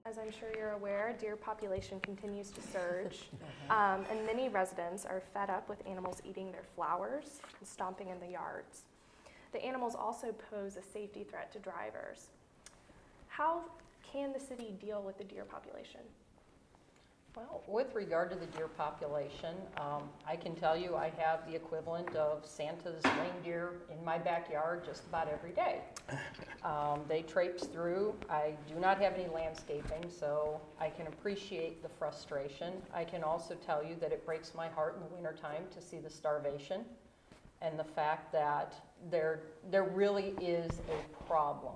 As I'm sure you're aware, deer population continues to surge, and many residents are fed up with animals eating their flowers and stomping in the yards. The animals also pose a safety threat to drivers. How can the city deal with the deer population? Well, with regard to the deer population, I can tell you I have the equivalent of Santa's reindeer in my backyard just about every day. They traipse through. I do not have any landscaping, so I can appreciate the frustration. I can also tell you that it breaks my heart in the wintertime to see the starvation and the fact that there really is a problem.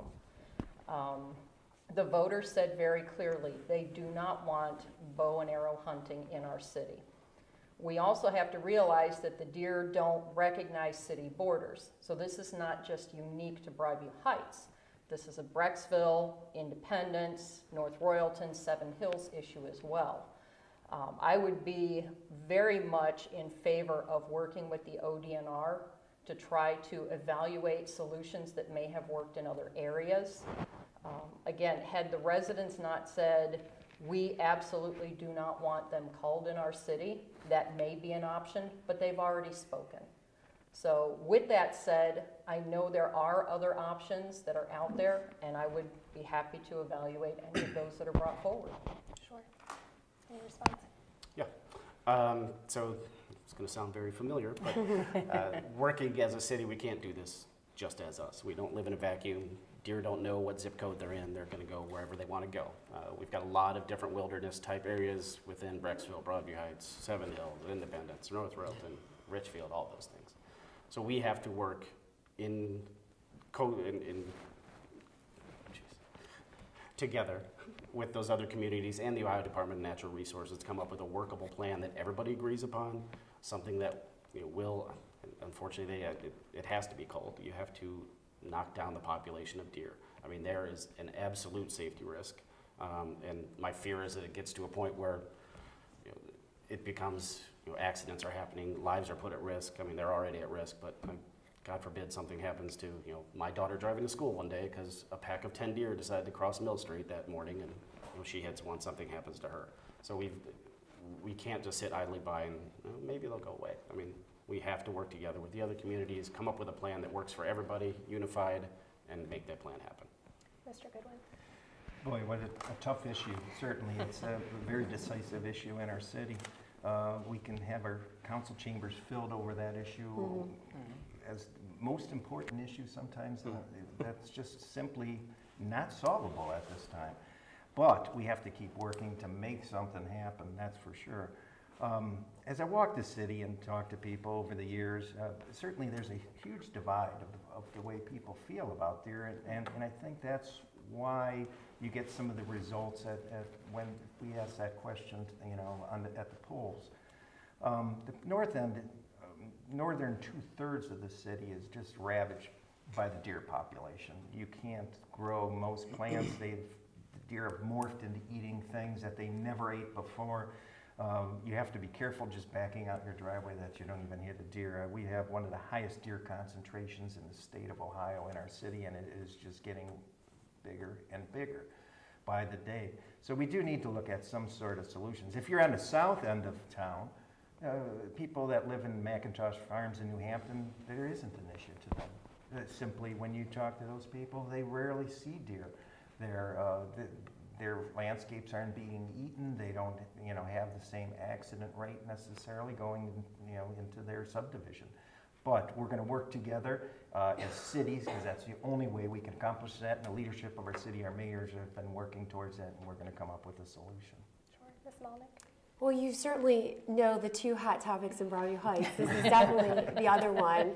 The voters said very clearly they do not want bow and arrow hunting in our city. We also have to realize that the deer don't recognize city borders. So this is not just unique to Broadview Heights. This is a Brecksville, Independence, North Royalton, Seven Hills issue as well. I would be very much in favor of working with the ODNR to try to evaluate solutions that may have worked in other areas. Again, had the residents not said, we absolutely do not want them culled in our city, that may be an option, but they've already spoken. So with that said, I know there are other options that are out there, and I would be happy to evaluate any of those that are brought forward. Sure. Any response? Yeah. So it's going to sound very familiar, but working as a city, we can't do this just as us. We don't live in a vacuum. Deer don't know what zip code they're in. They're going to go wherever they want to go. We've got a lot of different wilderness type areas within Brecksville, Broadview Heights, Seven Hills, Independence, North Royalton, Richfield, all those things. So we have to work together with those other communities and the Ohio Department of Natural Resources to come up with a workable plan that everybody agrees upon, something that will, unfortunately, it has to be culled. You have to knock down the population of deer. I mean, there is an absolute safety risk, and my fear is that it gets to a point where it becomes, accidents are happening, lives are put at risk. I mean, they're already at risk, but God forbid something happens to, my daughter driving to school one day because a pack of 10 deer decided to cross Mill Street that morning, and she hits one, something happens to her. So we can't just sit idly by and maybe they'll go away. I mean, we have to work together with the other communities, come up with a plan that works for everybody, unified, and make that plan happen. Mr. Goodwin. Boy, what a tough issue. Certainly, it's a very decisive issue in our city. We can have our council chambers filled over that issue as the most important issue sometimes. That's just simply not solvable at this time. But we have to keep working to make something happen, that's for sure. As I walk the city and talk to people over the years, certainly there's a huge divide of the way people feel about deer, and I think that's why you get some of the results when we ask that question, at the polls. The north end, northern 2/3 of the city is just ravaged by the deer population. You can't grow most plants. The deer have morphed into eating things that they never ate before. You have to be careful just backing out your driveway that you don't even hit a deer. We have one of the highest deer concentrations in the state of Ohio in our city, and it is just getting bigger and bigger by the day. So we do need to look at some sort of solutions. If you're on the south end of town, people that live in McIntosh Farms in New Hampton, there isn't an issue to them. Simply, when you talk to those people, they rarely see deer. Their landscapes aren't being eaten. They don't, have the same accident rate necessarily going, into their subdivision. But we're going to work together as cities, because that's the only way we can accomplish that. And the leadership of our city, our mayors, have been working towards that, and we're going to come up with a solution. Sure. Ms. Malnick? Well, you certainly know the two hot topics in Broadview Heights. This is definitely the other one.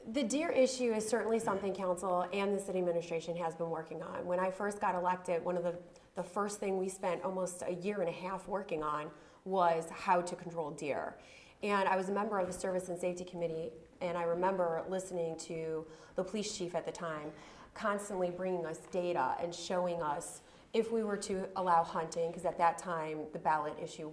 The deer issue is certainly something council and the city administration has been working on. When I first got elected, one of the first thing we spent almost a year and a half working on was how to control deer. And I was a member of the Service and Safety Committee, and I remember listening to the police chief at the time constantly bringing us data and showing us if we were to allow hunting, because at that time the ballot issue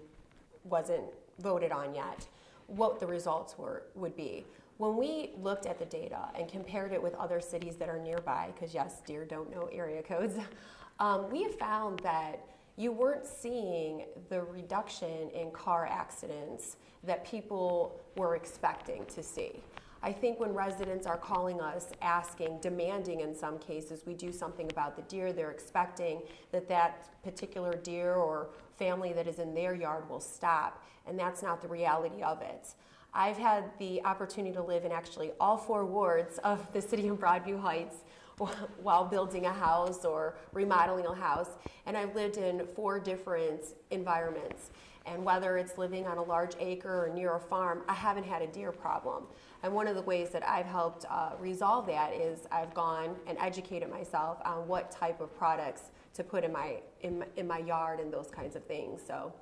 wasn't voted on yet, what the results would be. When we looked at the data and compared it with other cities that are nearby, because yes, deer don't know area codes, we have found that you weren't seeing the reduction in car accidents that people were expecting to see. I think when residents are calling us, asking, demanding in some cases, we do something about the deer, they're expecting that that particular deer or family that is in their yard will stop, and that's not the reality of it. I've had the opportunity to live in actually all 4 wards of the city of Broadview Heights while building a house or remodeling a house, and I've lived in 4 different environments. And whether it's living on a large acre or near a farm, I haven't had a deer problem. And one of the ways that I've helped resolve that is I've gone and educated myself on what type of products to put in my yard and those kinds of things. So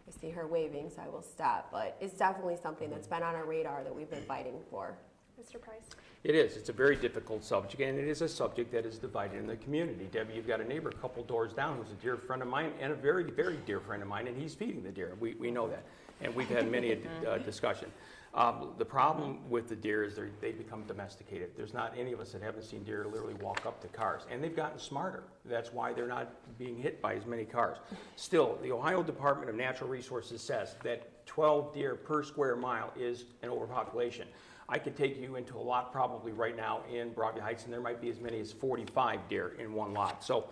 I see her waving, so I will stop. But it's definitely something that's been on our radar that we've been fighting for. Mr. Price? It is. It's a very difficult subject, and it is a subject that is divided in the community. Debbie, you've got a neighbor a couple doors down who's a dear friend of mine and a very, very dear friend of mine, and he's feeding the deer. We know that, and we've had many a discussion. The problem with the deer is they become domesticated. There's not any of us that haven't seen deer literally walk up to cars, and they've gotten smarter. That's why they're not being hit by as many cars. Still, the Ohio Department of Natural Resources says that 12 deer per square mile is an overpopulation. I could take you into a lot probably right now in Broadview Heights, and there might be as many as 45 deer in one lot. So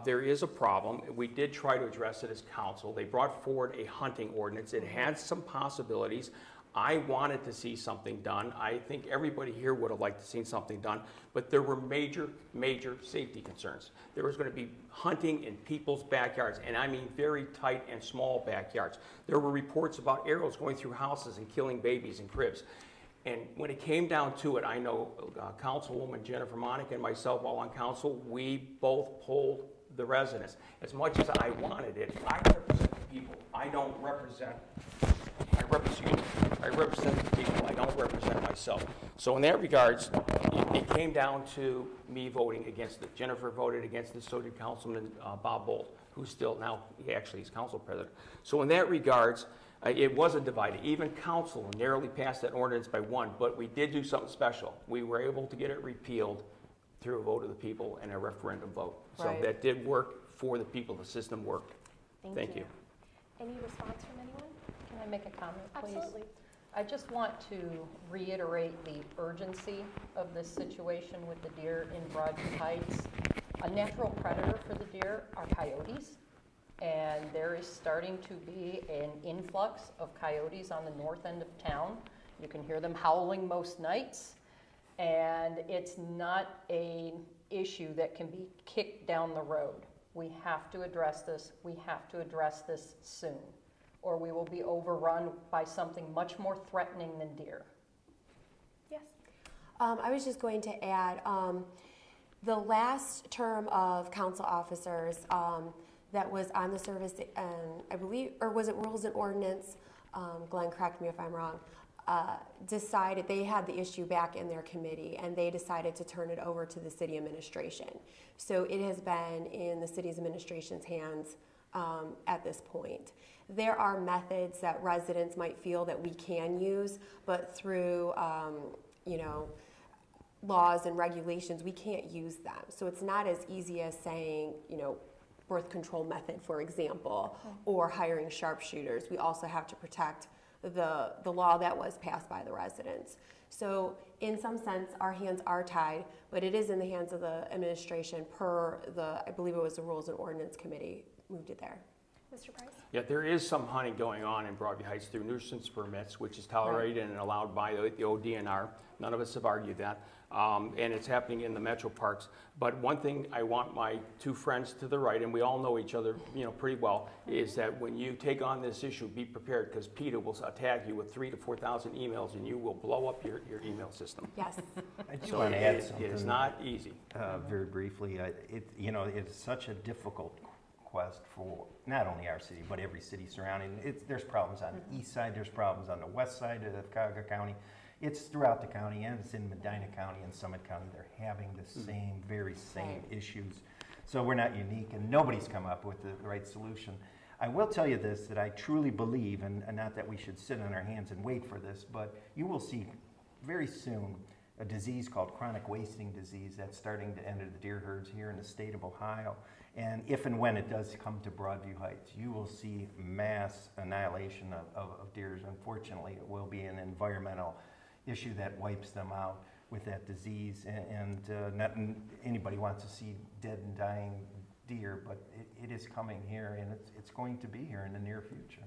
there is a problem. We did try to address it as council. They brought forward a hunting ordinance. It had some possibilities. I wanted to see something done. I think everybody here would have liked to see something done, but there were major, major safety concerns. There was going to be hunting in people's backyards, and I mean very tight and small backyards. There were reports about arrows going through houses and killing babies in cribs. And when it came down to it, I know Councilwoman Jennifer Monick and myself, all on council, we both polled the residents. As much as I wanted it, I represent the people. I represent the people. I don't represent myself. So in that regards, it came down to me voting against it. Jennifer voted against it, so did Councilman Bob Bolt, who's still now, he actually is council president. So in that regards, it wasn't divided. Even council narrowly passed that ordinance by 1, but we did do something special. We were able to get it repealed through a vote of the people and a referendum vote. So Right. that did work for the people. The system worked. Thank you. Any response from anyone? Can I make a comment, please? Absolutely. I just want to reiterate the urgency of this situation with the deer in Broadview Heights. A natural predator for the deer are coyotes, and there is starting to be an influx of coyotes on the north end of town. You can hear them howling most nights, and it's not an issue that can be kicked down the road. We have to address this. We have to address this soon, or we will be overrun by something much more threatening than deer. Yes. I was just going to add, the last term of council officers that was on the service, and I believe, or was it Rules and Ordinance, Glenn, correct me if I'm wrong, decided, they had the issue back in their committee, and they decided to turn it over to the city administration. So it has been in the city's administration's hands at this point. There are methods that residents might feel that we can use, but through, laws and regulations, we can't use them. So it's not as easy as saying, birth control method, for example, or hiring sharpshooters. We also have to protect the law that was passed by the residents. So in some sense, our hands are tied, but it is in the hands of the administration per I believe it was the Rules and Ordinance Committee moved it there. Mr. Price? Yeah, there is some hunting going on in Broadview Heights through nuisance permits, which is tolerated and allowed by the ODNR. None of us have argued that. And it's happening in the metro parks. But one thing I want my two friends to the right, and we all know each other pretty well, is that when you take on this issue, be prepared, because PETA will attack you with 3,000 to 4,000 emails, and you will blow up your email system. Yes. I just So want to add something. it is not easy. Very briefly, it's such a difficult quest for not only our city, but every city surrounding. There's problems on the east side, there's problems on the west side of Cuyahoga County. It's throughout the county, and it's in Medina County and Summit County. They're having the very same issues. So we're not unique, and nobody's come up with the right solution. I will tell you this, that I truly believe, and not that we should sit on our hands and wait for this, but you will see very soon a disease called chronic wasting disease that's starting to enter the deer herds here in the state of Ohio. And if and when it does come to Broadview Heights, you will see mass annihilation of deers. Unfortunately, it will be an environmental issue that wipes them out with that disease. And not anybody wants to see dead and dying deer, but it is coming here, and it's going to be here in the near future.